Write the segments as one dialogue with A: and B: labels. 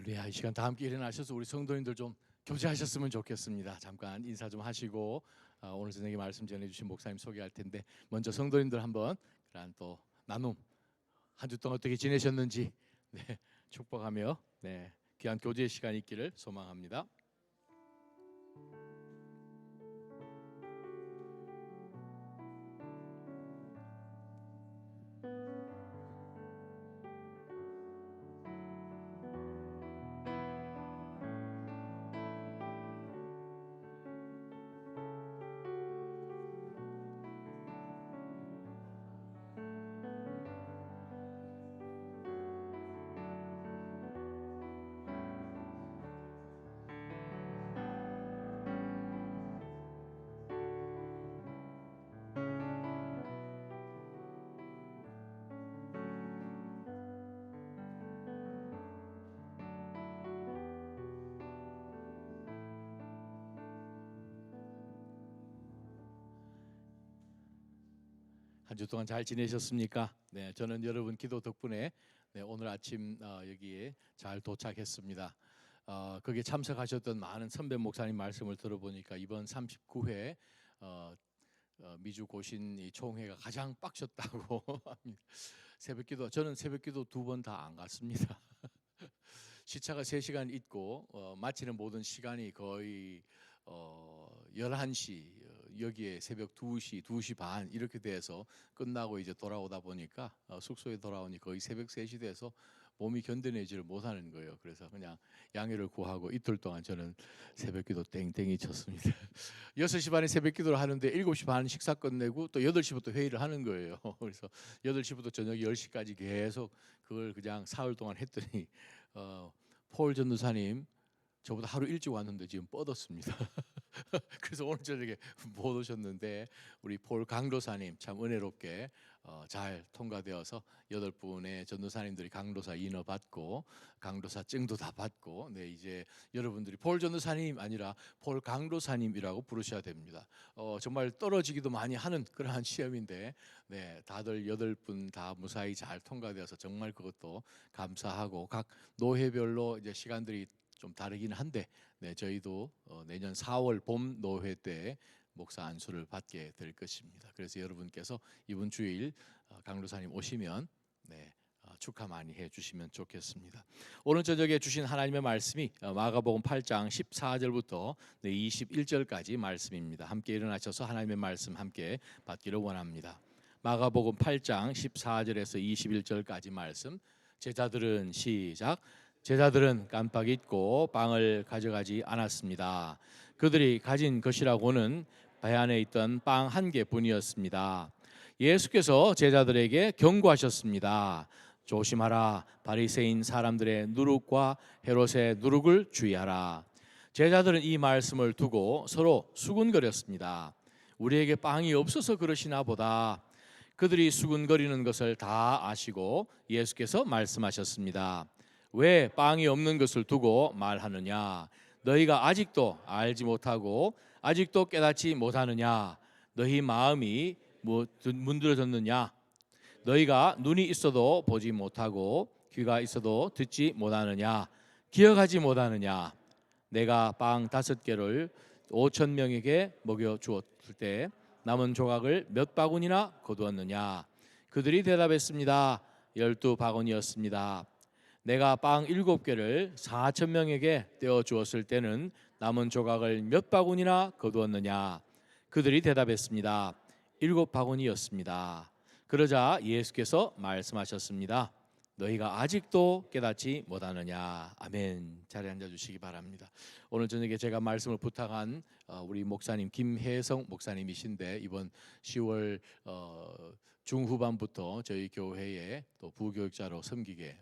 A: 할렐루야. 이 시간 다 함께 일어나셔서 우리 성도님들 좀 교제하셨으면 좋겠습니다. 잠깐 인사 좀 하시고 오늘 저녁에 말씀 전해주신 목사님 소개할 텐데, 먼저 성도님들 한번 그런 또 나눔, 한 주 동안 어떻게 지내셨는지 축복하며 귀한 교제의 시간이 있기를 소망합니다. 한 주 동안 잘 지내셨습니까? 저는 여러분 기도 덕분에 오늘 아침 여기에 잘 도착했습니다. 거기에 참석하셨던 많은 선배 목사님 말씀을 들어보니까 이번 39회 미주 고신 이 총회가 가장 빡셨다고 합니다. 새벽기도, 저는 새벽기도 2번 다 안 갔습니다. 시차가 3시간 있고 마치는 모든 시간이 거의 11시, 여기에 새벽 2시, 2시 반 이렇게 돼서 끝나고 이제 돌아오다 보니까 숙소에 돌아오니 거의 새벽 3시 돼서 몸이 견뎌내지를 못하는 거예요. 그래서 그냥 양해를 구하고 이틀 동안 저는 새벽기도 땡땡이 쳤습니다. 6시 반에 새벽기도를 하는데 7시 반 식사 끝내고 또 8시부터 회의를 하는 거예요. 그래서 8시부터 저녁 10시까지 계속 그걸 그냥 사흘 동안 했더니 폴 전도사님 저보다 하루 일찍 왔는데 지금 뻗었습니다. 그래서 오늘 저녁에 못 오셨는데 우리 폴 강도사님 참 은혜롭게 잘 통과되어서 8분의 전도사님들이 강도사 인허 받고 강도사 증도 다 받고 이제 여러분들이 폴 전도사님 아니라 폴 강도사님이라고 부르셔야 됩니다. 정말 떨어지기도 많이 하는 그러한 시험인데 다들 8분 다 무사히 잘 통과되어서 정말 그것도 감사하고, 각 노회별로 이제 시간들이 좀 다르긴 한데 저희도 내년 4월 봄 노회 때 목사 안수를 받게 될 것입니다. 그래서 여러분께서 이번 주일 강도사님 오시면 축하 많이 해주시면 좋겠습니다. 오늘 저녁에 주신 하나님의 말씀이 마가복음 8장 14절부터 21절까지 말씀입니다. 함께 일어나셔서 하나님의 말씀 함께 받기를 원합니다. 마가복음 8장 14절에서 21절까지 말씀, 제자들은 시작. 제자들은 깜빡 잊고 빵을 가져가지 않았습니다. 그들이 가진 것이라고는 배 안에 있던 빵 1개뿐이었습니다. 예수께서 제자들에게 경고하셨습니다. 조심하라. 바리새인 사람들의 누룩과 헤롯의 누룩을 주의하라. 제자들은 이 말씀을 두고 서로 수군거렸습니다. 우리에게 빵이 없어서 그러시나 보다. 그들이 수군거리는 것을 다 아시고 예수께서 말씀하셨습니다. 왜 빵이 없는 것을 두고 말하느냐? 너희가 아직도 알지 못하고 아직도 깨닫지 못하느냐? 너희 마음이 문드러졌느냐? 너희가 눈이 있어도 보지 못하고 귀가 있어도 듣지 못하느냐? 기억하지 못하느냐? 내가 빵 5개를 5,000명에게 먹여 주었을 때 남은 조각을 몇 바구니나 거두었느냐? 그들이 대답했습니다. 12바구니였습니다. 내가 빵 7개를 4,000명에게 떼어 주었을 때는 남은 조각을 몇 바구니나 거두었느냐? 그들이 대답했습니다. 7바구니였습니다. 그러자 예수께서 말씀하셨습니다. 너희가 아직도 깨닫지 못하느냐? 아멘. 자리에 앉아주시기 바랍니다. 오늘 저녁에 제가 말씀을 부탁한 우리 목사님 김혜성 목사님이신데, 이번 10월 중후반부터 저희 교회에 또 부교육자로 섬기게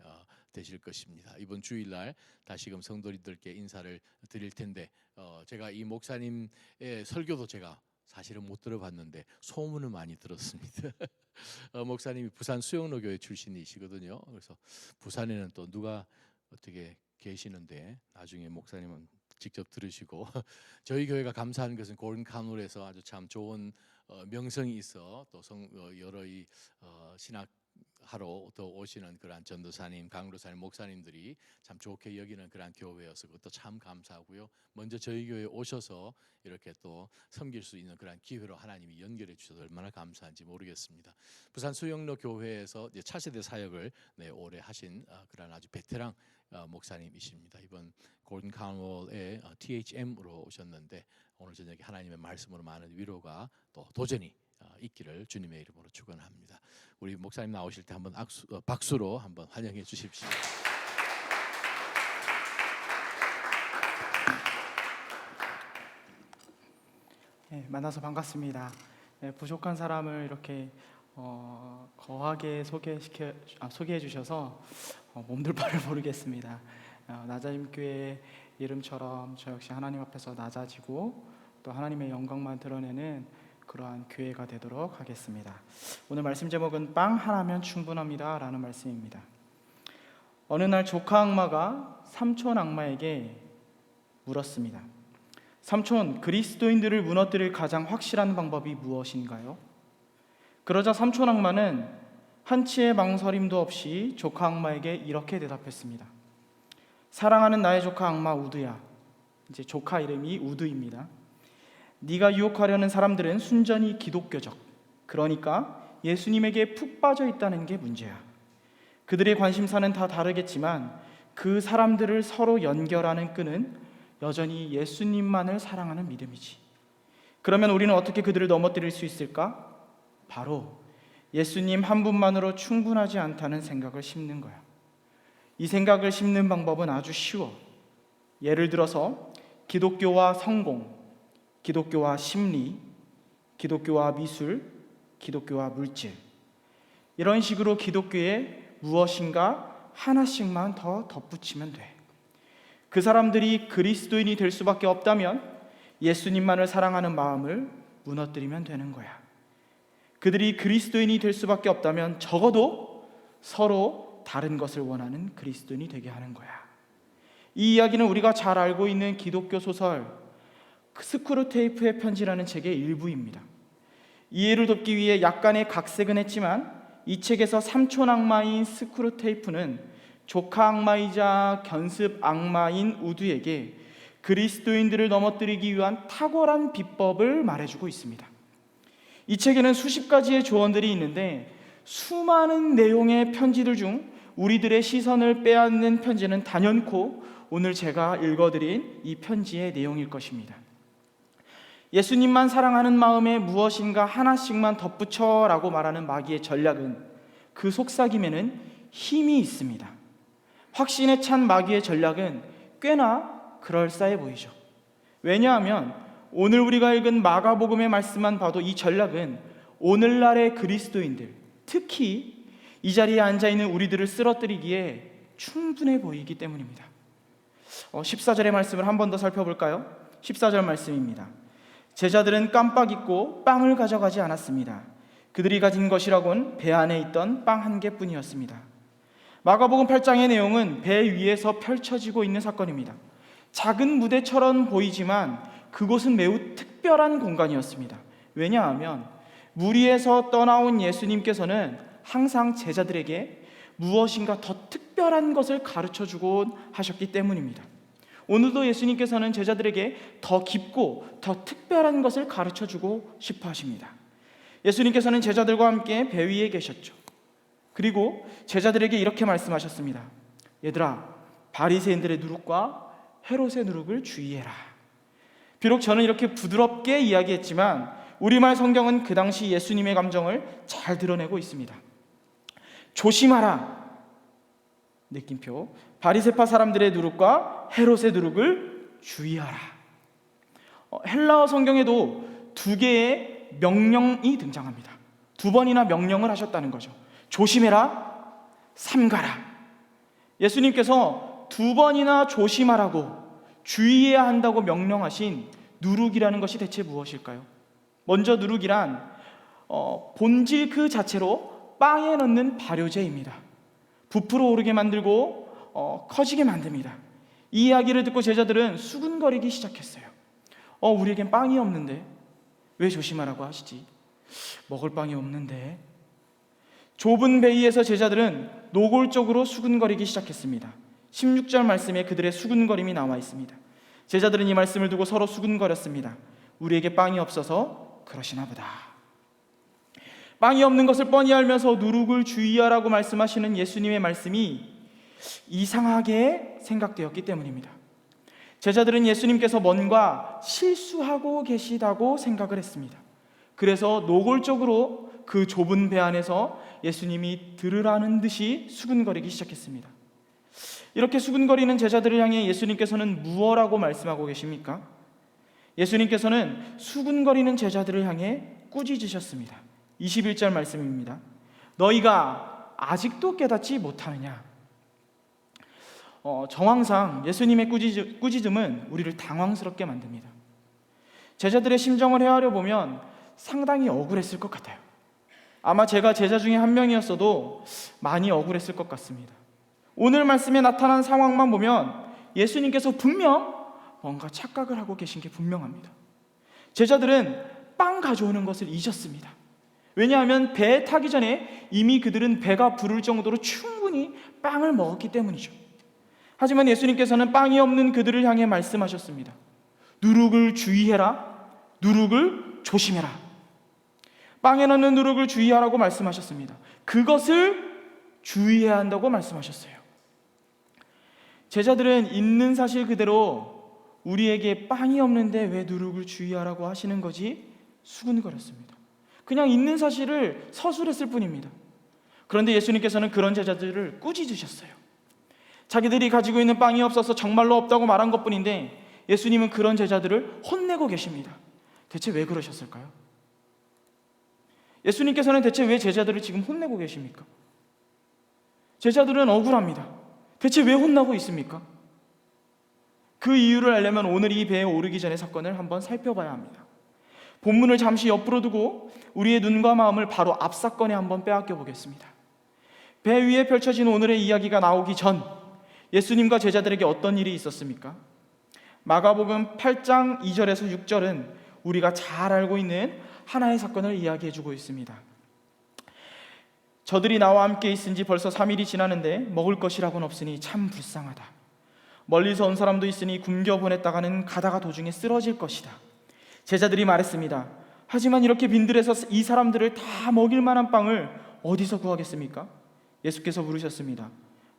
A: 되실 것입니다. 이번 주일날 다시금 성도님들께 인사를 드릴 텐데, 제가 이 목사님의 설교도 제가 사실은 못 들어봤는데 소문을 많이 들었습니다. 목사님이 부산 수영로교회 출신이시거든요. 그래서 부산에는 또 누가 어떻게 계시는데 나중에 목사님은 직접 들으시고 저희 교회가 감사한 것은 고른카놀에서 아주 참 좋은 명성이 있어 또 여러 이 신학 하러 또 오시는 그러한 전도사님, 강로사님, 목사님들이 참 좋게 여기는 그러한 교회여서 그것도 참 감사하고요. 먼저 저희 교회에 오셔서 이렇게 또 섬길 수 있는 그러한 기회로 하나님이 연결해 주셔서 얼마나 감사한지 모르겠습니다. 부산 수영로 교회에서 이제 차세대 사역을 오래 하신 그러한 아주 베테랑 목사님이십니다. 이번 골든 카운월의 THM으로 오셨는데 오늘 저녁에 하나님의 말씀으로 많은 위로가 또 도전이 있기를 주님의 이름으로 축원합니다. 우리 목사님 나오실 때 한번 박수로 한번 환영해 주십시오.
B: 네, 만나서 반갑습니다. 네, 부족한 사람을 이렇게 거하게 소개해 주셔서 몸둘 바를 모르겠습니다. 나자임 교회 이름처럼 저 역시 하나님 앞에서 낮아지고 또 하나님의 영광만 드러내는 그러한 교회가 되도록 하겠습니다. 오늘 말씀 제목은 빵 하나면 충분합니다 라는 말씀입니다. 어느 날 조카 악마가 삼촌 악마에게 물었습니다. 삼촌, 그리스도인들을 무너뜨릴 가장 확실한 방법이 무엇인가요? 그러자 삼촌 악마는 한치의 망설임도 없이 조카 악마에게 이렇게 대답했습니다. 사랑하는 나의 조카 악마 우드야. 이제 조카 이름이 우드입니다. 네가 유혹하려는 사람들은 순전히 기독교적, 그러니까 예수님에게 푹 빠져 있다는 게 문제야. 그들의 관심사는 다 다르겠지만 그 사람들을 서로 연결하는 끈은 여전히 예수님만을 사랑하는 믿음이지. 그러면 우리는 어떻게 그들을 넘어뜨릴 수 있을까? 바로 예수님 한 분만으로 충분하지 않다는 생각을 심는 거야. 이 생각을 심는 방법은 아주 쉬워. 예를 들어서 기독교와 성공, 기독교와 심리, 기독교와 미술, 기독교와 물질, 이런 식으로 기독교에 무엇인가 하나씩만 더 덧붙이면 돼. 그 사람들이 그리스도인이 될 수밖에 없다면 예수님만을 사랑하는 마음을 무너뜨리면 되는 거야. 그들이 그리스도인이 될 수밖에 없다면 적어도 서로 다른 것을 원하는 그리스도인이 되게 하는 거야. 이 이야기는 우리가 잘 알고 있는 기독교 소설 스크루테이프의 편지라는 책의 일부입니다. 이해를 돕기 위해 약간의 각색은 했지만 이 책에서 삼촌 악마인 스크루테이프는 조카 악마이자 견습 악마인 우드에게 그리스도인들을 넘어뜨리기 위한 탁월한 비법을 말해주고 있습니다. 이 책에는 수십 가지의 조언들이 있는데 수많은 내용의 편지들 중 우리들의 시선을 빼앗는 편지는 단연코 오늘 제가 읽어드린 이 편지의 내용일 것입니다. 예수님만 사랑하는 마음에 무엇인가 하나씩만 덧붙여라고 말하는 마귀의 전략은 그 속삭임에는 힘이 있습니다. 확신에 찬 마귀의 전략은 꽤나 그럴싸해 보이죠. 왜냐하면 오늘 우리가 읽은 마가복음의 말씀만 봐도 이 전략은 오늘날의 그리스도인들, 특히 이 자리에 앉아있는 우리들을 쓰러뜨리기에 충분해 보이기 때문입니다. 14절의 말씀을 한 번 더 살펴볼까요? 14절 말씀입니다. 제자들은 깜빡 잊고 빵을 가져가지 않았습니다. 그들이 가진 것이라곤 배 안에 있던 빵 한 개뿐이었습니다. 마가복음 8장의 내용은 배 위에서 펼쳐지고 있는 사건입니다. 작은 무대처럼 보이지만 그곳은 매우 특별한 공간이었습니다. 왜냐하면 물 위에서 떠나온 예수님께서는 항상 제자들에게 무엇인가 더 특별한 것을 가르쳐주곤 하셨기 때문입니다. 오늘도 예수님께서는 제자들에게 더 깊고 더 특별한 것을 가르쳐주고 싶어 하십니다. 예수님께서는 제자들과 함께 배 위에 계셨죠. 그리고 제자들에게 이렇게 말씀하셨습니다. 얘들아, 바리새인들의 누룩과 헤롯의 누룩을 주의해라. 비록 저는 이렇게 부드럽게 이야기했지만 우리말 성경은 그 당시 예수님의 감정을 잘 드러내고 있습니다. 조심하라. 느낌표. 바리새파 사람들의 누룩과 헤롯의 누룩을 주의하라. 헬라어 성경에도 두 개의 명령이 등장합니다. 두 번이나 명령을 하셨다는 거죠. 조심해라, 삼가라. 예수님께서 두 번이나 조심하라고, 주의해야 한다고 명령하신 누룩이라는 것이 대체 무엇일까요? 먼저 누룩이란 본질 그 자체로 빵에 넣는 발효제입니다. 부풀어 오르게 만들고 커지게 만듭니다. 이 이야기를 듣고 제자들은 수군거리기 시작했어요. 우리에겐 빵이 없는데 왜 조심하라고 하시지? 먹을 빵이 없는데. 좁은 배 위에서 제자들은 노골적으로 수군거리기 시작했습니다. 16절 말씀에 그들의 수군거림이 나와 있습니다. 제자들은 이 말씀을 두고 서로 수군거렸습니다. 우리에게 빵이 없어서 그러시나 보다. 빵이 없는 것을 뻔히 알면서 누룩을 주의하라고 말씀하시는 예수님의 말씀이 이상하게 생각되었기 때문입니다. 제자들은 예수님께서 뭔가 실수하고 계시다고 생각을 했습니다. 그래서 노골적으로 그 좁은 배 안에서 예수님이 들으라는 듯이 수군거리기 시작했습니다. 이렇게 수군거리는 제자들을 향해 예수님께서는 무엇라고 말씀하고 계십니까? 예수님께서는 수군거리는 제자들을 향해 꾸짖으셨습니다. 21절 말씀입니다. 너희가 아직도 깨닫지 못하느냐? 정황상 예수님의 꾸짖음은 우리를 당황스럽게 만듭니다. 제자들의 심정을 헤아려 보면 상당히 억울했을 것 같아요. 아마 제가 제자 중에 한 명이었어도 많이 억울했을 것 같습니다. 오늘 말씀에 나타난 상황만 보면 예수님께서 분명 뭔가 착각을 하고 계신 게 분명합니다. 제자들은 빵 가져오는 것을 잊었습니다. 왜냐하면 배에 타기 전에 이미 그들은 배가 부를 정도로 충분히 빵을 먹었기 때문이죠. 하지만 예수님께서는 빵이 없는 그들을 향해 말씀하셨습니다. 누룩을 주의해라. 누룩을 조심해라. 빵에 넣는 누룩을 주의하라고 말씀하셨습니다. 그것을 주의해야 한다고 말씀하셨어요. 제자들은 있는 사실 그대로 우리에게 빵이 없는데 왜 누룩을 주의하라고 하시는 거지? 수군거렸습니다. 그냥 있는 사실을 서술했을 뿐입니다. 그런데 예수님께서는 그런 제자들을 꾸짖으셨어요. 자기들이 가지고 있는 빵이 없어서 정말로 없다고 말한 것뿐인데 예수님은 그런 제자들을 혼내고 계십니다. 대체 왜 그러셨을까요? 예수님께서는 대체 왜 제자들을 지금 혼내고 계십니까? 제자들은 억울합니다. 대체 왜 혼나고 있습니까? 그 이유를 알려면 오늘 이 배에 오르기 전의 사건을 한번 살펴봐야 합니다. 본문을 잠시 옆으로 두고 우리의 눈과 마음을 바로 앞 사건에 한번 빼앗겨 보겠습니다. 배 위에 펼쳐진 오늘의 이야기가 나오기 전 예수님과 제자들에게 어떤 일이 있었습니까? 마가복음 8장 2절에서 6절은 우리가 잘 알고 있는 하나의 사건을 이야기해주고 있습니다. 저들이 나와 함께 있은 지 벌써 3일이 지나는데 먹을 것이라고는 없으니 참 불쌍하다. 멀리서 온 사람도 있으니 굶겨 보냈다가는 가다가 도중에 쓰러질 것이다. 제자들이 말했습니다. 하지만 이렇게 빈들에서 이 사람들을 다 먹일 만한 빵을 어디서 구하겠습니까? 예수께서 물으셨습니다.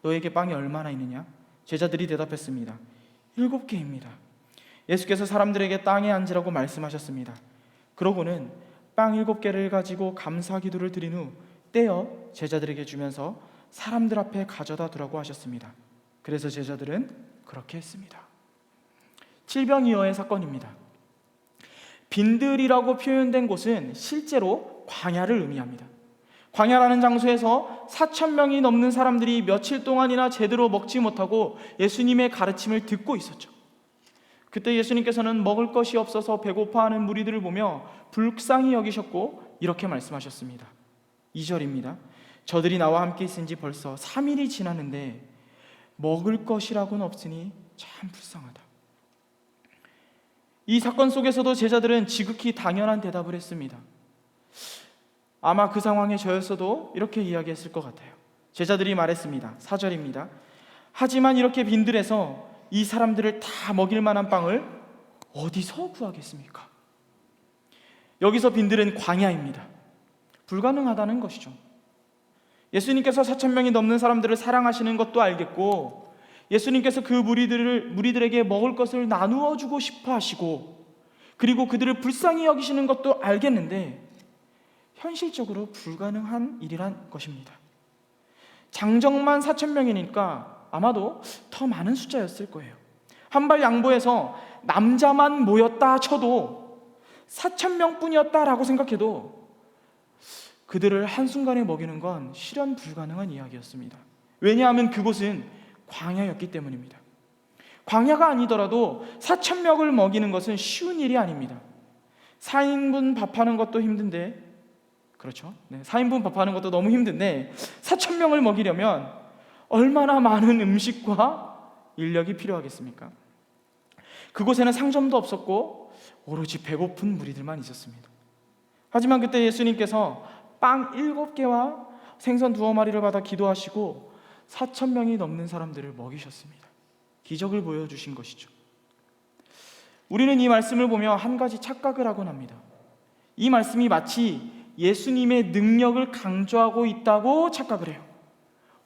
B: 너에게 빵이 얼마나 있느냐? 제자들이 대답했습니다. 7개입니다. 예수께서 사람들에게 땅에 앉으라고 말씀하셨습니다. 그러고는 빵 7개를 가지고 감사 기도를 드린 후 떼어 제자들에게 주면서 사람들 앞에 가져다 두라고 하셨습니다. 그래서 제자들은 그렇게 했습니다. 칠병이어의 사건입니다. 빈들이라고 표현된 곳은 실제로 광야를 의미합니다. 광야라는 장소에서 4,000명이 넘는 사람들이 며칠 동안이나 제대로 먹지 못하고 예수님의 가르침을 듣고 있었죠. 그때 예수님께서는 먹을 것이 없어서 배고파하는 무리들을 보며 불쌍히 여기셨고 이렇게 말씀하셨습니다. 2절입니다. 저들이 나와 함께 있은 지 벌써 3일이 지났는데 먹을 것이라고는 없으니 참 불쌍하다. 이 사건 속에서도 제자들은 지극히 당연한 대답을 했습니다. 아마 그 상황에 저였어도 이렇게 이야기했을 것 같아요. 제자들이 말했습니다. 4절입니다. 하지만 이렇게 빈들에서 이 사람들을 다 먹일 만한 빵을 어디서 구하겠습니까? 여기서 빈들은 광야입니다. 불가능하다는 것이죠. 예수님께서 4,000명이 넘는 사람들을 사랑하시는 것도 알겠고 예수님께서 그 무리들에게 먹을 것을 나누어 주고 싶어 하시고 그리고 그들을 불쌍히 여기시는 것도 알겠는데 현실적으로 불가능한 일이란 것입니다. 장정만 4,000명이니까 아마도 더 많은 숫자였을 거예요. 한 발 양보해서 남자만 모였다 쳐도 4,000명뿐이었다라고 생각해도 그들을 한순간에 먹이는 건 실현 불가능한 이야기였습니다. 왜냐하면 그곳은 광야였기 때문입니다. 광야가 아니더라도 4,000명을 먹이는 것은 쉬운 일이 아닙니다. 4인분 밥하는 것도 힘든데 그렇죠? 4인분 밥하는 것도 너무 힘든데 4,000명을 먹이려면 얼마나 많은 음식과 인력이 필요하겠습니까? 그곳에는 상점도 없었고 오로지 배고픈 무리들만 있었습니다. 하지만 그때 예수님께서 빵 7개와 생선 2마리를 받아 기도하시고 4,000명이 넘는 사람들을 먹이셨습니다. 기적을 보여주신 것이죠. 우리는 이 말씀을 보며 한 가지 착각을 하곤 합니다. 이 말씀이 마치 예수님의 능력을 강조하고 있다고 착각을 해요.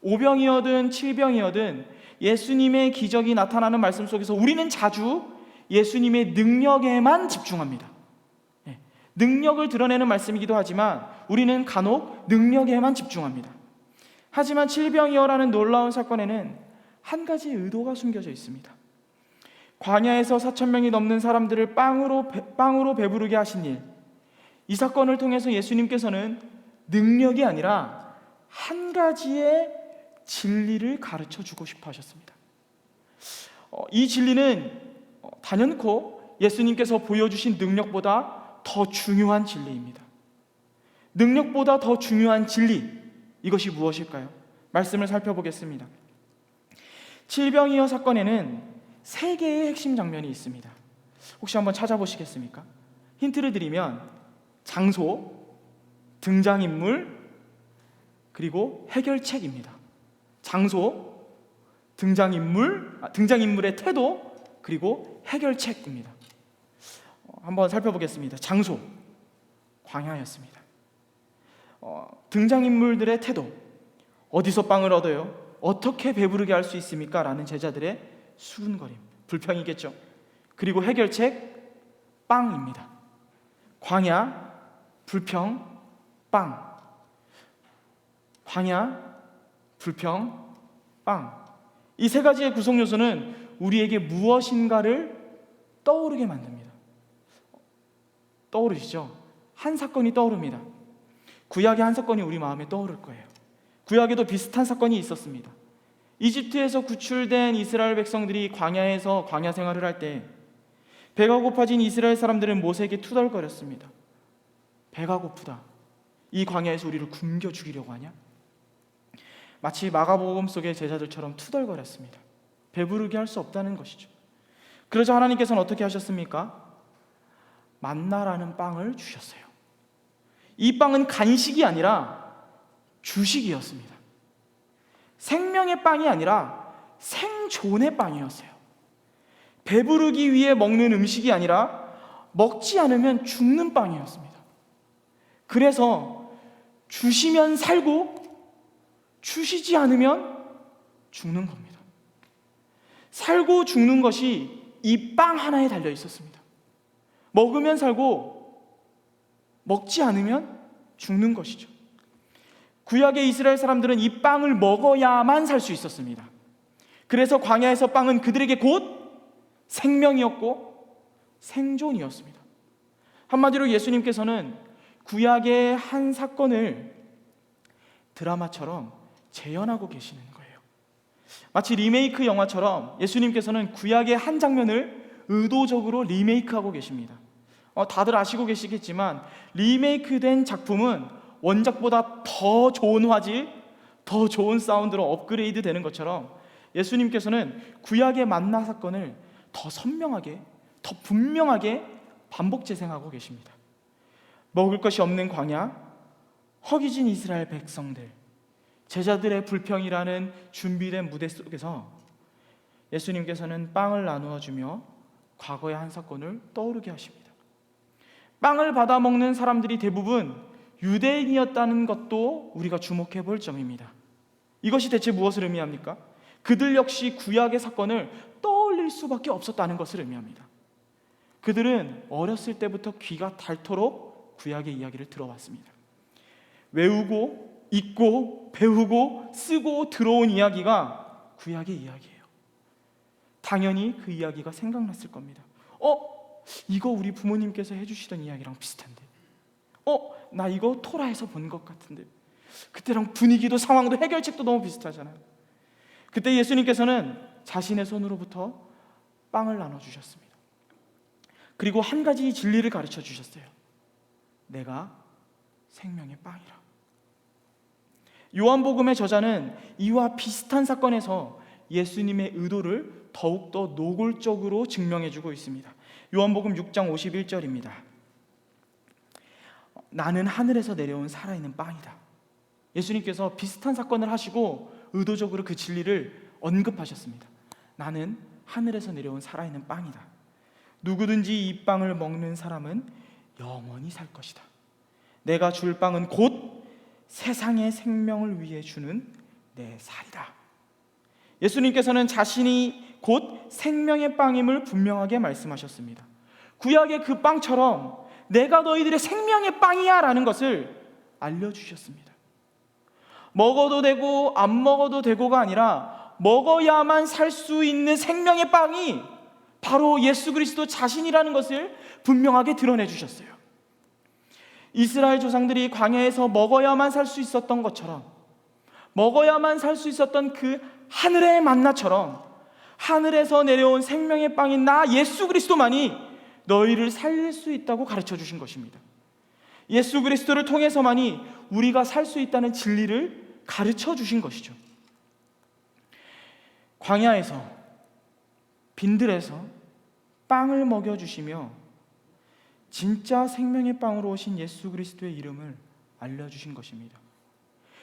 B: 오병이어든 칠병이어든 예수님의 기적이 나타나는 말씀 속에서 우리는 자주 예수님의 능력에만 집중합니다. 능력을 드러내는 말씀이기도 하지만 우리는 간혹 능력에만 집중합니다. 하지만 칠병이어라는 놀라운 사건에는 한 가지 의도가 숨겨져 있습니다. 광야에서 4,000명이 넘는 사람들을 빵으로 배부르게 하신 일, 이 사건을 통해서 예수님께서는 능력이 아니라 한 가지의 진리를 가르쳐 주고 싶어 하셨습니다. 이 진리는 단연코 예수님께서 보여주신 능력보다 더 중요한 진리입니다. 능력보다 더 중요한 진리, 이것이 무엇일까요? 말씀을 살펴보겠습니다. 칠병이어 사건에는 3개의 핵심 장면이 있습니다. 혹시 한번 찾아보시겠습니까? 힌트를 드리면 장소, 등장인물, 그리고 해결책입니다. 장소, 등장인물의 태도, 그리고 해결책입니다. 한번 살펴보겠습니다. 장소, 광야였습니다. 등장인물들의 태도, 어디서 빵을 얻어요? 어떻게 배부르게 할 수 있습니까? 라는 제자들의 수군거림, 불평이겠죠. 그리고 해결책, 빵입니다. 광야, 불평, 빵. 광야, 불평, 빵. 이 3가지의 구성 요소는 우리에게 무엇인가를 떠오르게 만듭니다. 떠오르시죠? 한 사건이 떠오릅니다. 구약의 한 사건이 우리 마음에 떠오를 거예요. 구약에도 비슷한 사건이 있었습니다. 이집트에서 구출된 이스라엘 백성들이 광야에서 광야 생활을 할 때 배가 고파진 이스라엘 사람들은 모세에게 투덜거렸습니다. 배가 고프다. 이 광야에서 우리를 굶겨 죽이려고 하냐? 마치 마가복음 속의 제자들처럼 투덜거렸습니다. 배부르게 할 수 없다는 것이죠. 그러자 하나님께서는 어떻게 하셨습니까? 만나라는 빵을 주셨어요. 이 빵은 간식이 아니라 주식이었습니다. 생명의 빵이 아니라 생존의 빵이었어요. 배부르기 위해 먹는 음식이 아니라 먹지 않으면 죽는 빵이었습니다. 그래서 주시면 살고 주시지 않으면 죽는 겁니다. 살고 죽는 것이 이 빵 하나에 달려 있었습니다. 먹으면 살고 먹지 않으면 죽는 것이죠. 구약의 이스라엘 사람들은 이 빵을 먹어야만 살 수 있었습니다. 그래서 광야에서 빵은 그들에게 곧 생명이었고 생존이었습니다. 한마디로 예수님께서는 구약의 한 사건을 드라마처럼 재현하고 계시는 거예요. 마치 리메이크 영화처럼 예수님께서는 구약의 한 장면을 의도적으로 리메이크하고 계십니다. 다들 아시고 계시겠지만 리메이크된 작품은 원작보다 더 좋은 화질, 더 좋은 사운드로 업그레이드 되는 것처럼 예수님께서는 구약의 만나 사건을 더 선명하게, 더 분명하게 반복 재생하고 계십니다. 먹을 것이 없는 광야, 허기진 이스라엘 백성들, 제자들의 불평이라는 준비된 무대 속에서 예수님께서는 빵을 나누어 주며 과거의 한 사건을 떠오르게 하십니다. 빵을 받아 먹는 사람들이 대부분 유대인이었다는 것도 우리가 주목해 볼 점입니다. 이것이 대체 무엇을 의미합니까? 그들 역시 구약의 사건을 떠올릴 수밖에 없었다는 것을 의미합니다. 그들은 어렸을 때부터 귀가 닳도록 구약의 이야기를 들어왔습니다. 외우고 읽고 배우고 쓰고 들어온 이야기가 구약의 이야기예요. 당연히 그 이야기가 생각났을 겁니다. 이거 우리 부모님께서 해주시던 이야기랑 비슷한데, 나 이거 토라에서 본 것 같은데, 그때랑 분위기도 상황도 해결책도 너무 비슷하잖아요. 그때 예수님께서는 자신의 손으로부터 빵을 나눠주셨습니다. 그리고 한 가지 진리를 가르쳐 주셨어요. 내가 생명의 빵이라. 요한복음의 저자는 이와 비슷한 사건에서 예수님의 의도를 더욱더 노골적으로 증명해주고 있습니다. 요한복음 6장 51절입니다. 나는 하늘에서 내려온 살아있는 빵이다. 예수님께서 비슷한 사건을 하시고 의도적으로 그 진리를 언급하셨습니다. 나는 하늘에서 내려온 살아있는 빵이다. 누구든지 이 빵을 먹는 사람은 영원히 살 것이다. 내가 줄 빵은 곧 세상의 생명을 위해 주는 내 살이다. 예수님께서는 자신이 곧 생명의 빵임을 분명하게 말씀하셨습니다. 구약의 그 빵처럼 내가 너희들의 생명의 빵이야 라는 것을 알려주셨습니다. 먹어도 되고 안 먹어도 되고가 아니라 먹어야만 살 수 있는 생명의 빵이 바로 예수 그리스도 자신이라는 것을 분명하게 드러내 주셨어요. 이스라엘 조상들이 광야에서 먹어야만 살 수 있었던 것처럼, 먹어야만 살 수 있었던 그 하늘의 만나처럼 하늘에서 내려온 생명의 빵인 나 예수 그리스도만이 너희를 살릴 수 있다고 가르쳐 주신 것입니다. 예수 그리스도를 통해서만이 우리가 살 수 있다는 진리를 가르쳐 주신 것이죠. 광야에서, 빈들에서 빵을 먹여주시며 진짜 생명의 빵으로 오신 예수 그리스도의 이름을 알려주신 것입니다.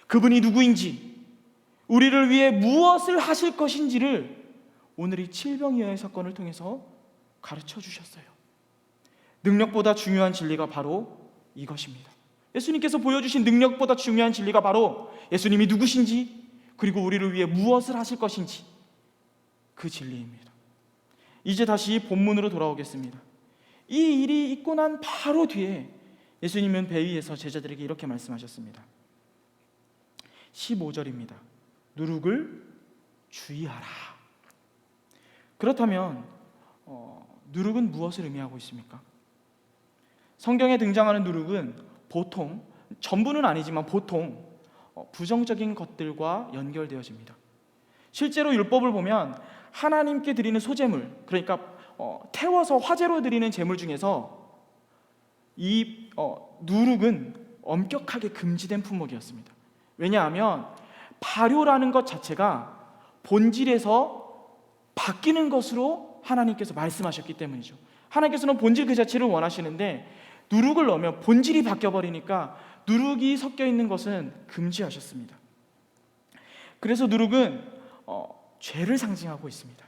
B: 그분이 누구인지, 우리를 위해 무엇을 하실 것인지를 오늘 이 칠병이어의 사건을 통해서 가르쳐 주셨어요. 능력보다 중요한 진리가 바로 이것입니다. 예수님께서 보여주신 능력보다 중요한 진리가 바로 예수님이 누구신지, 그리고 우리를 위해 무엇을 하실 것인지, 그 진리입니다. 이제 다시 본문으로 돌아오겠습니다. 이 일이 있고 난 바로 뒤에 예수님은 배 위에서 제자들에게 이렇게 말씀하셨습니다. 15절입니다. 누룩을 주의하라. 그렇다면 누룩은 무엇을 의미하고 있습니까? 성경에 등장하는 누룩은 보통, 전부는 아니지만 보통 부정적인 것들과 연결되어집니다. 실제로 율법을 보면 하나님께 드리는 소제물, 그러니까 태워서 화제로 드리는 제물 중에서 이 누룩은 엄격하게 금지된 품목이었습니다. 왜냐하면 발효라는 것 자체가 본질에서 바뀌는 것으로 하나님께서 말씀하셨기 때문이죠. 하나님께서는 본질 그 자체를 원하시는데 누룩을 넣으면 본질이 바뀌어버리니까 누룩이 섞여 있는 것은 금지하셨습니다. 그래서 누룩은 죄를 상징하고 있습니다.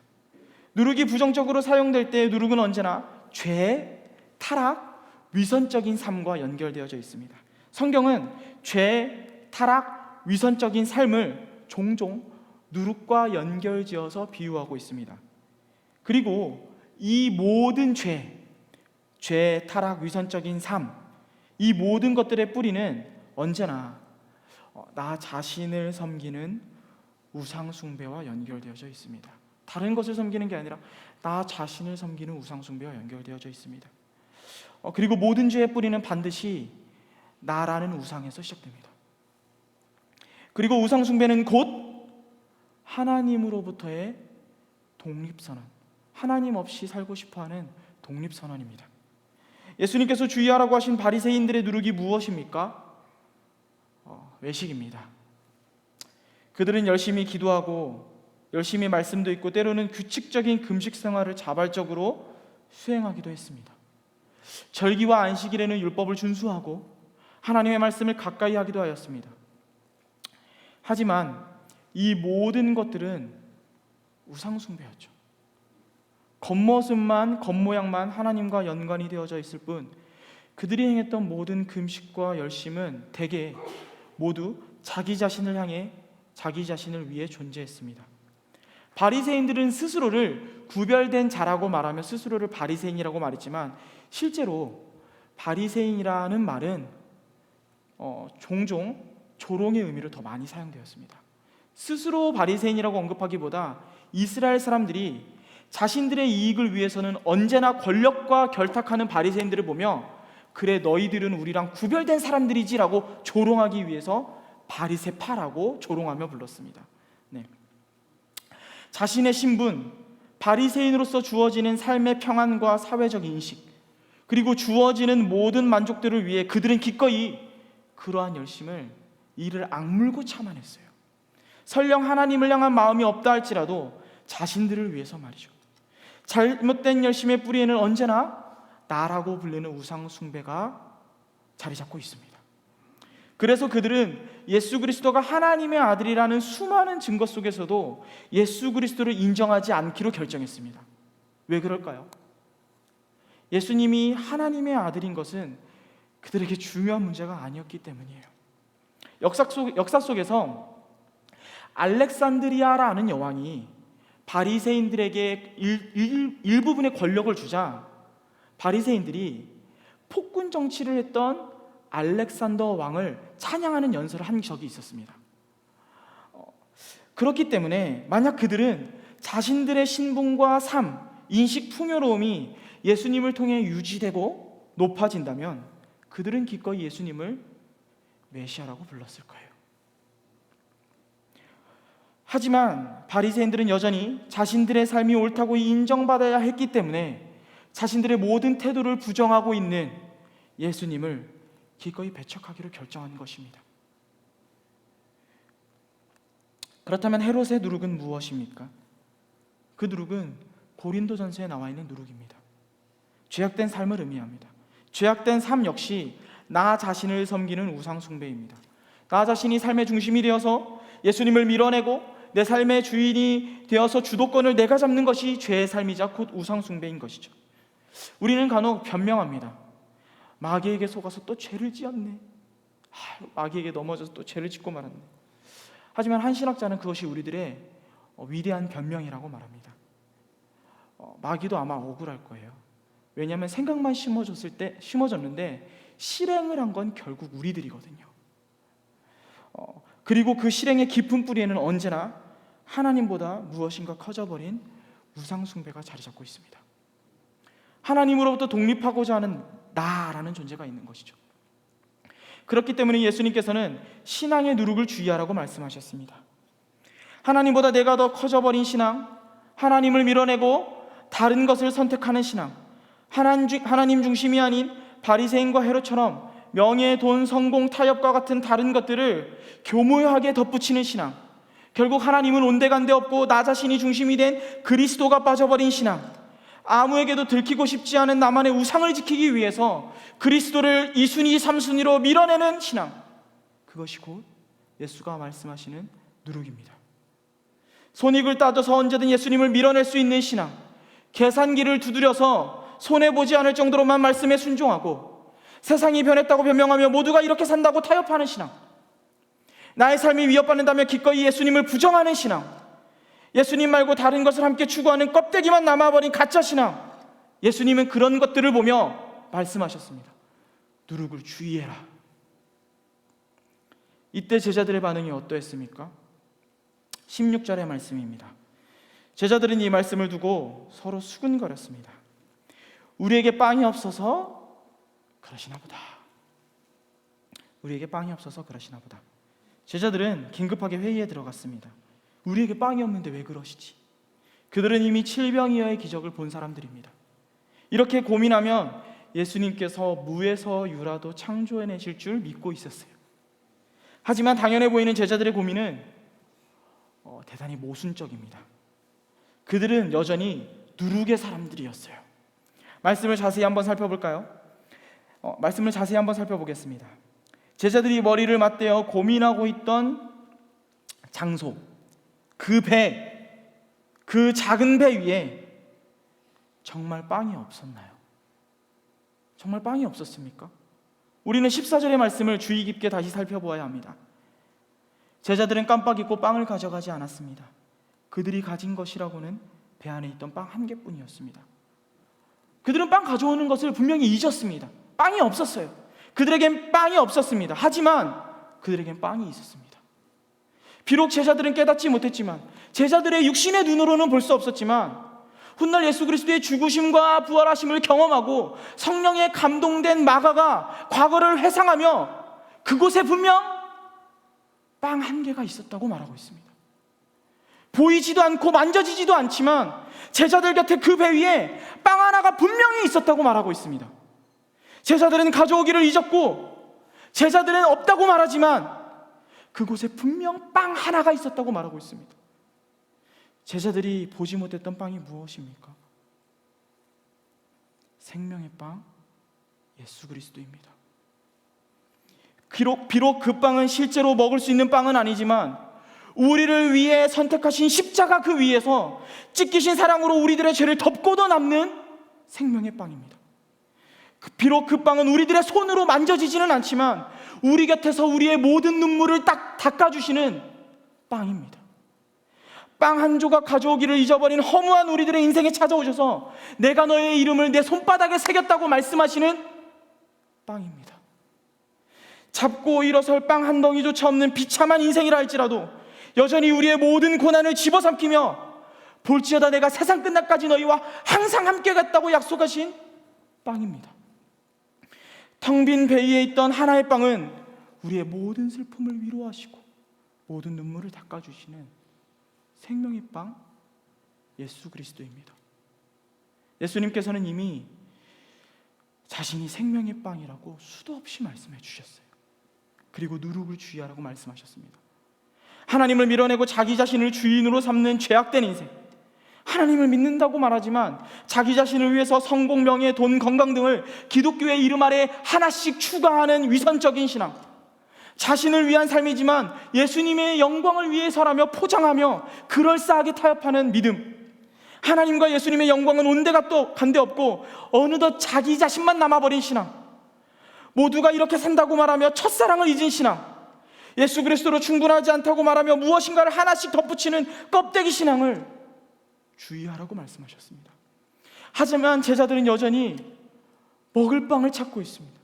B: 누룩이 부정적으로 사용될 때 누룩은 언제나 죄, 타락, 위선적인 삶과 연결되어져 있습니다. 성경은 죄, 타락, 위선적인 삶을 종종 누룩과 연결지어서 비유하고 있습니다. 그리고 이 모든 죄, 타락, 위선적인 삶, 이 모든 것들의 뿌리는 언제나 나 자신을 섬기는 우상 숭배와 연결되어져 있습니다. 다른 것을 섬기는 게 아니라 나 자신을 섬기는 우상 숭배와 연결되어져 있습니다. 그리고 모든 죄의 뿌리는 반드시 나라는 우상에서 시작됩니다. 그리고 우상 숭배는 곧 하나님으로부터의 독립선언, 하나님 없이 살고 싶어하는 독립선언입니다. 예수님께서 주의하라고 하신 바리새인들의 누룩이 무엇입니까? 외식입니다. 그들은 열심히 기도하고 열심히 말씀도 읽고 때로는 규칙적인 금식 생활을 자발적으로 수행하기도 했습니다. 절기와 안식일에는 율법을 준수하고 하나님의 말씀을 가까이 하기도 하였습니다. 하지만 이 모든 것들은 우상 숭배였죠. 겉모습만, 겉모양만 하나님과 연관이 되어져 있을 뿐 그들이 행했던 모든 금식과 열심은 대개 모두 자기 자신을 향해, 자기 자신을 위해 존재했습니다. 바리새인들은 스스로를 구별된 자라고 말하며 스스로를 바리새인이라고 말했지만 실제로 바리새인이라는 말은 종종 조롱의 의미로 더 많이 사용되었습니다. 스스로 바리새인이라고 언급하기보다 이스라엘 사람들이 자신들의 이익을 위해서는 언제나 권력과 결탁하는 바리새인들을 보며 그래 너희들은 우리랑 구별된 사람들이지라고 조롱하기 위해서 바리새파라고 조롱하며 불렀습니다. 네. 자신의 신분, 바리새인으로서 주어지는 삶의 평안과 사회적 인식, 그리고 주어지는 모든 만족들을 위해 그들은 기꺼이 그러한 열심을 이를 악물고 참아냈어요. 설령 하나님을 향한 마음이 없다 할지라도 자신들을 위해서 말이죠. 잘못된 열심의 뿌리에는 언제나 나라고 불리는 우상 숭배가 자리 잡고 있습니다. 그래서 그들은 예수 그리스도가 하나님의 아들이라는 수많은 증거 속에서도 예수 그리스도를 인정하지 않기로 결정했습니다. 왜 그럴까요? 예수님이 하나님의 아들인 것은 그들에게 중요한 문제가 아니었기 때문이에요. 역사 속에서 알렉산드리아라는 여왕이 바리새인들에게 일부분의 권력을 주자 바리새인들이 폭군 정치를 했던 알렉산더 왕을 찬양하는 연설을 한 적이 있었습니다. 그렇기 때문에 만약 그들은 자신들의 신분과 삶, 인식 풍요로움이 예수님을 통해 유지되고 높아진다면 그들은 기꺼이 예수님을 메시아라고 불렀을 거예요. 하지만 바리새인들은 여전히 자신들의 삶이 옳다고 인정받아야 했기 때문에 자신들의 모든 태도를 부정하고 있는 예수님을 기꺼이 배척하기로 결정한 것입니다. 그렇다면 헤롯의 누룩은 무엇입니까? 그 누룩은 고린도전서에 나와 있는 누룩입니다. 죄악된 삶을 의미합니다. 죄악된 삶 역시 나 자신을 섬기는 우상 숭배입니다. 나 자신이 삶의 중심이 되어서 예수님을 밀어내고 내 삶의 주인이 되어서 주도권을 내가 잡는 것이 죄의 삶이자 곧 우상 숭배인 것이죠. 우리는 간혹 변명합니다. 마귀에게 속아서 또 죄를 지었네. 마귀에게 넘어져서 또 죄를 짓고 말았네. 하지만 한 신학자는 그것이 우리들의 위대한 변명이라고 말합니다. 마귀도 아마 억울할 거예요. 왜냐하면 생각만 심어졌는데 실행을 한 건 결국 우리들이거든요. 그리고 그 실행의 깊은 뿌리에는 언제나 하나님보다 무엇인가 커져버린 우상 숭배가 자리 잡고 있습니다. 하나님으로부터 독립하고자 하는 나라는 존재가 있는 것이죠. 그렇기 때문에 예수님께서는 신앙의 누룩을 주의하라고 말씀하셨습니다. 하나님보다 내가 더 커져버린 신앙, 하나님을 밀어내고 다른 것을 선택하는 신앙, 하나님 중심이 아닌 바리새인과 헤롯처럼 명예, 돈, 성공, 타협과 같은 다른 것들을 교묘하게 덧붙이는 신앙, 결국 하나님은 온데간데 없고 나 자신이 중심이 된 그리스도가 빠져버린 신앙, 아무에게도 들키고 싶지 않은 나만의 우상을 지키기 위해서 그리스도를 2순위, 3순위로 밀어내는 신앙, 그것이 곧 예수가 말씀하시는 누룩입니다. 손익을 따져서 언제든 예수님을 밀어낼 수 있는 신앙, 계산기를 두드려서 손해보지 않을 정도로만 말씀에 순종하고 세상이 변했다고 변명하며 모두가 이렇게 산다고 타협하는 신앙, 나의 삶이 위협받는다며 기꺼이 예수님을 부정하는 신앙, 예수님 말고 다른 것을 함께 추구하는 껍데기만 남아버린 가짜 신앙, 예수님은 그런 것들을 보며 말씀하셨습니다. 누룩을 주의해라. 이때 제자들의 반응이 어떠했습니까? 16절의 말씀입니다. 제자들은 이 말씀을 두고 서로 수근거렸습니다. 우리에게 빵이 없어서 그러시나 보다. 우리에게 빵이 없어서 그러시나 보다. 제자들은 긴급하게 회의에 들어갔습니다. 우리에게 빵이 없는데 왜 그러시지? 그들은 이미 칠병이어의 기적을 본 사람들입니다. 이렇게 고민하면 예수님께서 무에서 유라도 창조해내실 줄 믿고 있었어요. 하지만 당연해 보이는 제자들의 고민은 대단히 모순적입니다. 그들은 여전히 누룩의 사람들이었어요. 말씀을 자세히 한번 살펴볼까요? 말씀을 자세히 한번 살펴보겠습니다. 제자들이 머리를 맞대어 고민하고 있던 장소, 그 배, 그 작은 배 위에 정말 빵이 없었나요? 정말 빵이 없었습니까? 우리는 14절의 말씀을 주의 깊게 다시 살펴보아야 합니다. 제자들은 깜빡 잊고 빵을 가져가지 않았습니다. 그들이 가진 것이라고는 배 안에 있던 빵 한 개뿐이었습니다. 그들은 빵 가져오는 것을 분명히 잊었습니다. 빵이 없었어요. 그들에겐 빵이 없었습니다. 하지만 그들에겐 빵이 있었습니다. 비록 제자들은 깨닫지 못했지만, 제자들의 육신의 눈으로는 볼 수 없었지만, 훗날 예수 그리스도의 죽으심과 부활하심을 경험하고 성령에 감동된 마가가 과거를 회상하며 그곳에 분명 빵 한 개가 있었다고 말하고 있습니다. 보이지도 않고 만져지지도 않지만 제자들 곁에 그 배 위에 빵 하나가 분명히 있었다고 말하고 있습니다. 제자들은 가져오기를 잊었고 제자들은 없다고 말하지만 그곳에 분명 빵 하나가 있었다고 말하고 있습니다. 제자들이 보지 못했던 빵이 무엇입니까? 생명의 빵, 예수 그리스도입니다. 비록 그 빵은 실제로 먹을 수 있는 빵은 아니지만 우리를 위해 선택하신 십자가 그 위에서 찢기신 사랑으로 우리들의 죄를 덮고도 남는 생명의 빵입니다. 비록 그 빵은 우리들의 손으로 만져지지는 않지만 우리 곁에서 우리의 모든 눈물을 딱 닦아주시는 빵입니다. 빵 한 조각 가져오기를 잊어버린 허무한 우리들의 인생에 찾아오셔서 내가 너의 이름을 내 손바닥에 새겼다고 말씀하시는 빵입니다. 잡고 일어설 빵 한 덩이조차 없는 비참한 인생이라 할지라도 여전히 우리의 모든 고난을 집어삼키며 볼지어다 내가 세상 끝날까지 너희와 항상 함께겠다고 약속하신 빵입니다. 텅 빈 배 위에 있던 하나의 빵은 우리의 모든 슬픔을 위로하시고 모든 눈물을 닦아주시는 생명의 빵 예수 그리스도입니다. 예수님께서는 이미 자신이 생명의 빵이라고 수도 없이 말씀해 주셨어요. 그리고 누룩을 주의하라고 말씀하셨습니다. 하나님을 밀어내고 자기 자신을 주인으로 삼는 죄악된 인생, 하나님을 믿는다고 말하지만 자기 자신을 위해서 성공, 명예, 돈, 건강 등을 기독교의 이름 아래 하나씩 추가하는 위선적인 신앙, 자신을 위한 삶이지만 예수님의 영광을 위해서라며 포장하며 그럴싸하게 타협하는 믿음, 하나님과 예수님의 영광은 온데간도 없고 어느덧 자기 자신만 남아버린 신앙, 모두가 이렇게 산다고 말하며 첫사랑을 잊은 신앙, 예수 그리스도로 충분하지 않다고 말하며 무엇인가를 하나씩 덧붙이는 껍데기 신앙을 주의하라고 말씀하셨습니다. 하지만 제자들은 여전히 먹을 빵을 찾고 있습니다.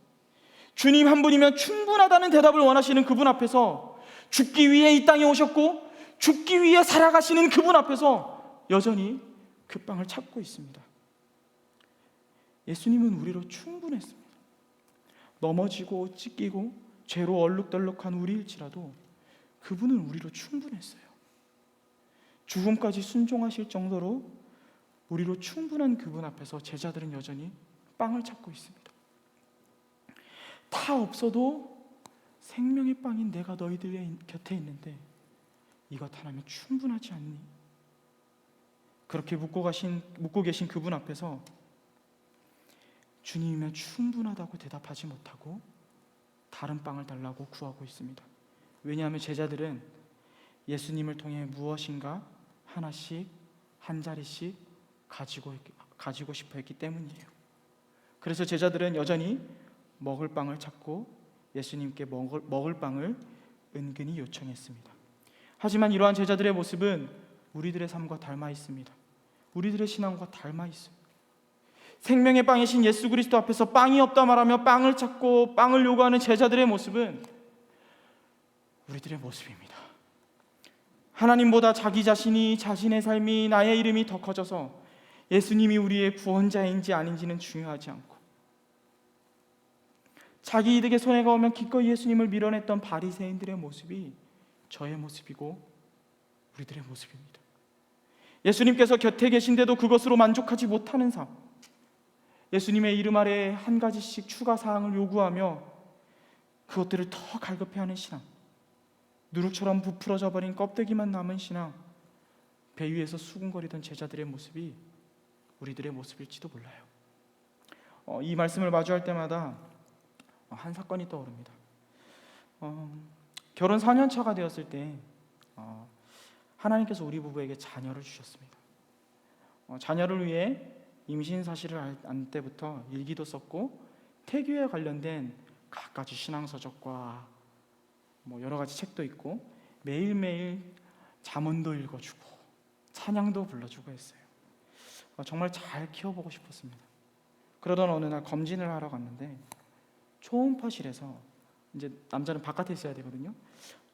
B: 주님 한 분이면 충분하다는 대답을 원하시는 그분 앞에서 죽기 위해 이 땅에 오셨고 죽기 위해 살아가시는 그분 앞에서 여전히 그 빵을 찾고 있습니다. 예수님은 우리로 충분했습니다. 넘어지고 찢기고 죄로 얼룩덜룩한 우리일지라도 그분은 우리로 충분했어요. 죽음까지 순종하실 정도로 우리로 충분한 그분 앞에서 제자들은 여전히 빵을 찾고 있습니다. 다 없어도 생명의 빵인 내가 너희들의 곁에 있는데 이것 하나면 충분하지 않니? 그렇게 묻고 계신 그분 앞에서 주님이면 충분하다고 대답하지 못하고 다른 빵을 달라고 구하고 있습니다. 왜냐하면 제자들은 예수님을 통해 무엇인가 하나씩 한 자리씩 가지고 싶어 했기 때문이에요. 그래서 제자들은 여전히 먹을 빵을 찾고 예수님께 먹을 빵을 은근히 요청했습니다. 하지만 이러한 제자들의 모습은 우리들의 삶과 닮아 있습니다. 우리들의 신앙과 닮아 있어요. 생명의 빵이신 예수 그리스도 앞에서 빵이 없다 말하며 빵을 찾고 빵을 요구하는 제자들의 모습은 우리들의 모습입니다. 하나님보다 자기 자신이, 자신의 삶이, 나의 이름이 더 커져서 예수님이 우리의 구원자인지 아닌지는 중요하지 않고 자기 이득에 손해가 오면 기꺼이 예수님을 밀어냈던 바리새인들의 모습이 저의 모습이고 우리들의 모습입니다. 예수님께서 곁에 계신데도 그것으로 만족하지 못하는 삶, 예수님의 이름 아래 한 가지씩 추가 사항을 요구하며 그것들을 더 갈급해하는 신앙, 누룩처럼 부풀어져 버린 껍데기만 남은 신앙, 배 위에서 수군거리던 제자들의 모습이 우리들의 모습일지도 몰라요. 이 말씀을 마주할 때마다 한 사건이 떠오릅니다. 결혼 4년 차가 되었을 때 하나님께서 우리 부부에게 자녀를 주셨습니다. 자녀를 위해 임신 사실을 안 때부터 일기도 썼고 태교에 관련된 갖가지 신앙서적과 여러 가지 책도 있고 매일매일 잠언도 읽어주고 찬양도 불러주고 했어요. 정말 잘 키워보고 싶었습니다. 그러던 어느 날 검진을 하러 갔는데 초음파실에서 이제 남자는 바깥에 있어야 되거든요.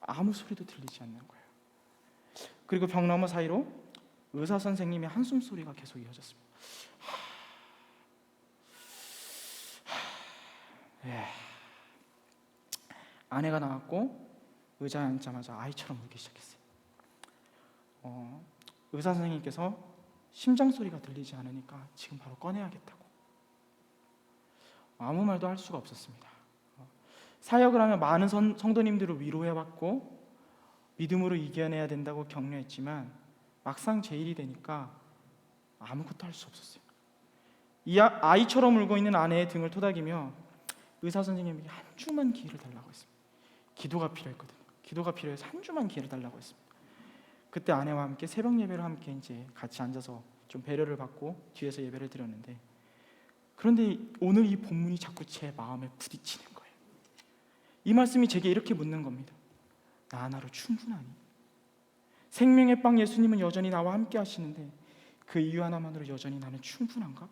B: 아무 소리도 들리지 않는 거예요. 그리고 벽너머 사이로 의사 선생님의 한숨 소리가 계속 이어졌습니다. 아내가 나왔고 의자에 앉자마자 아이처럼 울기 시작했어요. 의사 선생님께서 심장 소리가 들리지 않으니까 지금 바로 꺼내야겠다고. 아무 말도 할 수가 없었습니다. 사역을 하며 많은 성도님들을 위로해왔고 믿음으로 이겨내야 된다고 격려했지만 막상 제 일이 되니까 아무것도 할 수 없었어요. 이 아이처럼 울고 있는 아내의 등을 토닥이며 의사 선생님에게 한 주만 기회를 달라고 했습니다. 기도가 필요했거든요. 기도가 필요해서 한 주만 기회를 달라고 했습니다. 그때 아내와 함께 새벽 예배를 함께 이제 같이 앉아서 좀 배려를 받고 뒤에서 예배를 드렸는데, 그런데 오늘 이 본문이 자꾸 제 마음에 부딪히는 거예요. 이 말씀이 제게 이렇게 묻는 겁니다. 나 하나로 충분하니? 생명의 빵 예수님은 여전히 나와 함께 하시는데 그 이유 하나만으로 여전히 나는 충분한가?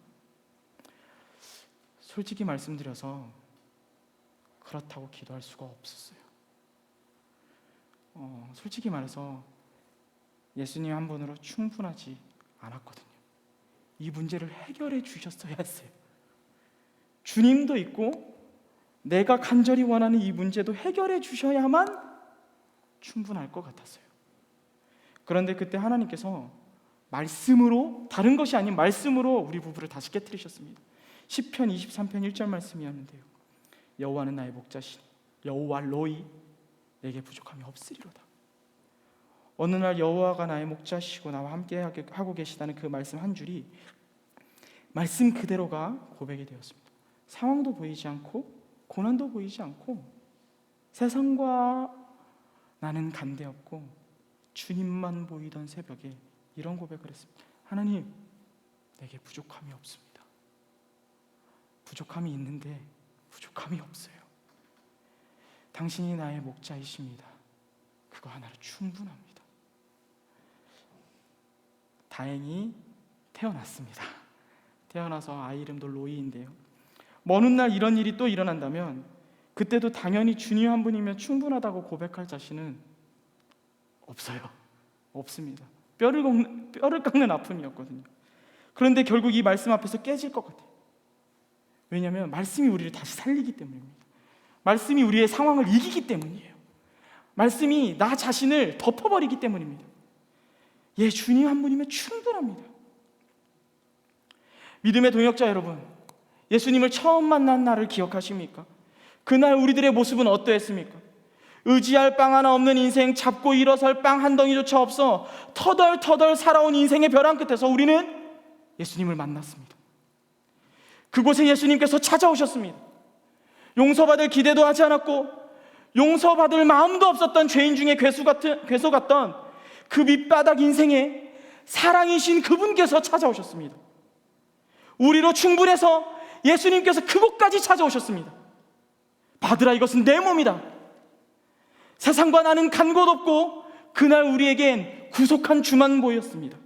B: 솔직히 말씀드려서 그렇다고 기도할 수가 없었어요. 솔직히 말해서 예수님 한 분으로 충분하지 않았거든요. 이 문제를 해결해 주셨어야 했어요. 주님도 있고 내가 간절히 원하는 이 문제도 해결해 주셔야만 충분할 것 같았어요. 그런데 그때 하나님께서 말씀으로, 다른 것이 아닌 말씀으로 우리 부부를 다시 깨트리셨습니다. 시편 23편 1절 말씀이었는데요. 여호와는 나의 목자시니 여호와 로이 내게 부족함이 없으리로다. 어느 날 여호와가 나의 목자시고 나와 함께 하고 계시다는 그 말씀 한 줄이 말씀 그대로가 고백이 되었습니다. 상황도 보이지 않고 고난도 보이지 않고 세상과 나는 간대없고 주님만 보이던 새벽에 이런 고백을 했습니다. 하나님, 내게 부족함이 없습니다. 부족함이 있는데 부족함이 없어요. 당신이 나의 목자이십니다. 그거 하나로 충분합니다. 다행히 태어났습니다. 태어나서 아이 이름도 로이인데요. 먼 훗날 이런 일이 또 일어난다면 그때도 당연히 주님 한 분이면 충분하다고 고백할 자신은 없어요. 없습니다. 뼈를 깎는 아픔이었거든요. 그런데 결국 이 말씀 앞에서 깨질 것 같아요. 왜냐하면 말씀이 우리를 다시 살리기 때문입니다. 말씀이 우리의 상황을 이기기 때문이에요. 말씀이 나 자신을 덮어버리기 때문입니다. 예, 주님 한 분이면 충분합니다. 믿음의 동역자 여러분, 예수님을 처음 만난 날을 기억하십니까? 그날 우리들의 모습은 어떠했습니까? 의지할 빵 하나 없는 인생, 잡고 일어설 빵 한 덩이조차 없어 터덜터덜 살아온 인생의 벼랑 끝에서 우리는 예수님을 만났습니다. 그곳에 예수님께서 찾아오셨습니다. 용서받을 기대도 하지 않았고 용서받을 마음도 없었던 죄인 중에 괴수 같던 그 밑바닥 인생에 사랑이신 그분께서 찾아오셨습니다. 우리로 충분해서 예수님께서 그곳까지 찾아오셨습니다. 받으라, 이것은 내 몸이다. 세상과 나는 간 곳 없고 그날 우리에겐 구속한 주만 보였습니다.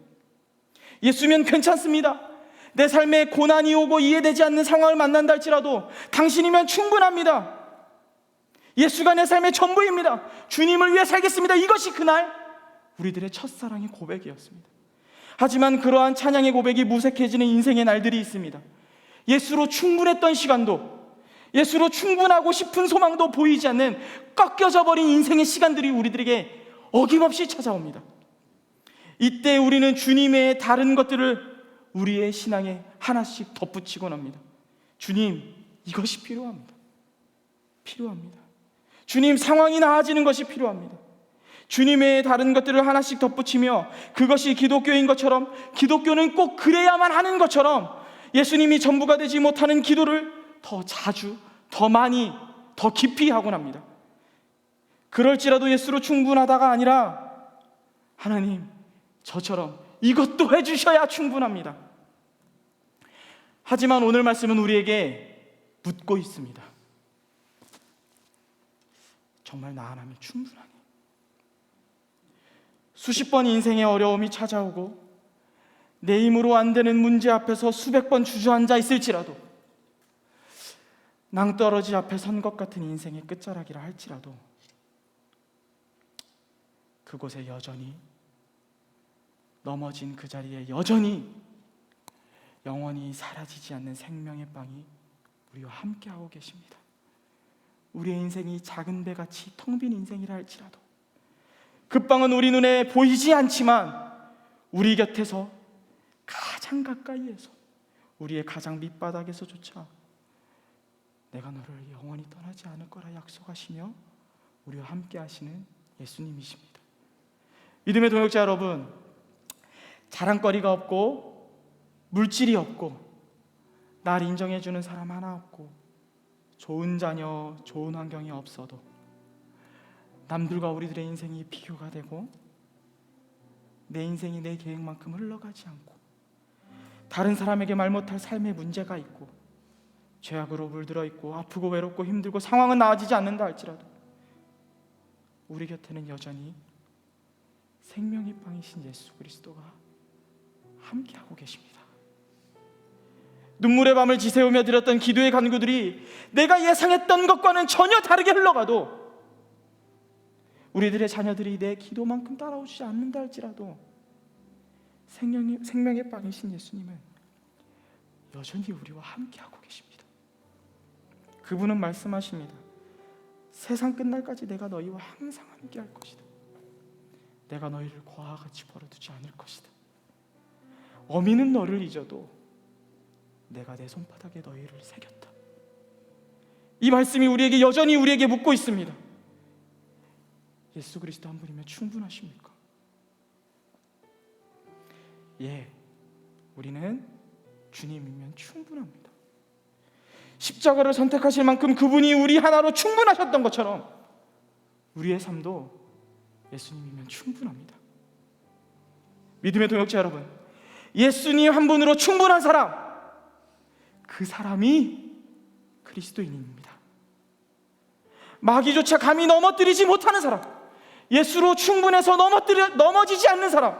B: 예수면 괜찮습니다. 내 삶에 고난이 오고 이해되지 않는 상황을 만난다 할지라도 당신이면 충분합니다. 예수가 내 삶의 전부입니다. 주님을 위해 살겠습니다. 이것이 그날 우리들의 첫사랑의 고백이었습니다. 하지만 그러한 찬양의 고백이 무색해지는 인생의 날들이 있습니다. 예수로 충분했던 시간도, 예수로 충분하고 싶은 소망도 보이지 않는 꺾여져 버린 인생의 시간들이 우리들에게 어김없이 찾아옵니다. 이때 우리는 주님의 다른 것들을 우리의 신앙에 하나씩 덧붙이곤 합니다. 주님, 이것이 필요합니다. 필요합니다. 주님, 상황이 나아지는 것이 필요합니다. 주님의 다른 것들을 하나씩 덧붙이며 그것이 기독교인 것처럼, 기독교는 꼭 그래야만 하는 것처럼 예수님이 전부가 되지 못하는 기도를 더 자주, 더 많이, 더 깊이 하곤 합니다. 그럴지라도 예수로 충분하다가 아니라 하나님, 저처럼 이것도 해주셔야 충분합니다. 하지만 오늘 말씀은 우리에게 묻고 있습니다. 정말 나 하나면 충분하니? 수십 번 인생의 어려움이 찾아오고 내 힘으로 안 되는 문제 앞에서 수백 번 주저앉아 있을지라도, 낭떠러지 앞에 선 것 같은 인생의 끝자락이라 할지라도 그곳에 여전히, 넘어진 그 자리에 여전히 영원히 사라지지 않는 생명의 빵이 우리와 함께하고 계십니다. 우리의 인생이 작은 배같이 텅 빈 인생이라 할지라도 그 빵은 우리 눈에 보이지 않지만 우리 곁에서 가장 가까이에서, 우리의 가장 밑바닥에서조차 내가 너를 영원히 떠나지 않을 거라 약속하시며 우리와 함께 하시는 예수님이십니다. 믿음의 동역자 여러분, 자랑거리가 없고 물질이 없고 날 인정해주는 사람 하나 없고 좋은 자녀, 좋은 환경이 없어도 남들과 우리들의 인생이 비교가 되고 내 인생이 내 계획만큼 흘러가지 않고 다른 사람에게 말 못할 삶의 문제가 있고 죄악으로 물들어 있고 아프고 외롭고 힘들고 상황은 나아지지 않는다 할지라도 우리 곁에는 여전히 생명의 빵이신 예수 그리스도가 함께하고 계십니다. 눈물의 밤을 지새우며 드렸던 기도의 간구들이 내가 예상했던 것과는 전혀 다르게 흘러가도 우리들의 자녀들이 내 기도만큼 따라오지 않는다 할지라도 생명의 빵이신 예수님은 여전히 우리와 함께하고 계십니다. 그분은 말씀하십니다. 세상 끝날까지 내가 너희와 항상 함께할 것이다. 내가 너희를 고아와 같이 버려두지 않을 것이다. 어미는 너를 잊어도 내가 내 손바닥에 너희를 새겼다. 이 말씀이 여전히 우리에게 묻고 있습니다. 예수 그리스도 한 분이면 충분하십니까? 예, 우리는 주님이면 충분합니다. 십자가를 선택하실 만큼 그분이 우리 하나로 충분하셨던 것처럼 우리의 삶도 예수님이면 충분합니다. 믿음의 동역자 여러분, 예수님 한 분으로 충분한 사람, 그 사람이 그리스도인입니다. 마귀조차 감히 넘어뜨리지 못하는 사람, 예수로 충분해서 넘어지지 않는 사람,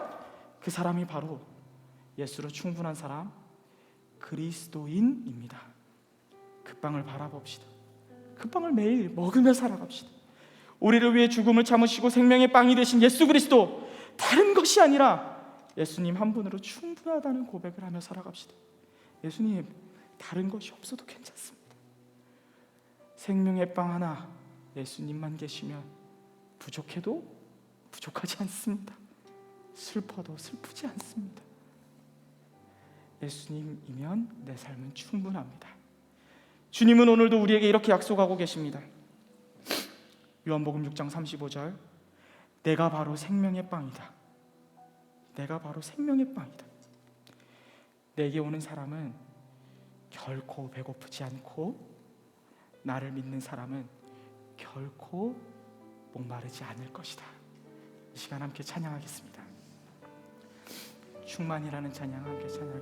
B: 그 사람이 바로 예수로 충분한 사람, 그리스도인입니다. 그 빵을 바라봅시다. 그 빵을 매일 먹으며 살아갑시다. 우리를 위해 죽음을 참으시고 생명의 빵이 되신 예수 그리스도, 다른 것이 아니라 예수님 한 분으로 충분하다는 고백을 하며 살아갑시다. 예수님, 다른 것이 없어도 괜찮습니다. 생명의 빵 하나, 예수님만 계시면 부족해도 부족하지 않습니다. 슬퍼도 슬프지 않습니다. 예수님이면 내 삶은 충분합니다. 주님은 오늘도 우리에게 이렇게 약속하고 계십니다. 요한복음 6장 35절, 내가 바로 생명의 빵이다. 내가 바로 생명의 빵이다. 내게 오는 사람은 결코 배고프지 않고 나를 믿는 사람은 결코 목마르지 않을 것이다. 이 시간 함께 찬양하겠습니다. 충만이라는 찬양 함께 찬양하겠습니다.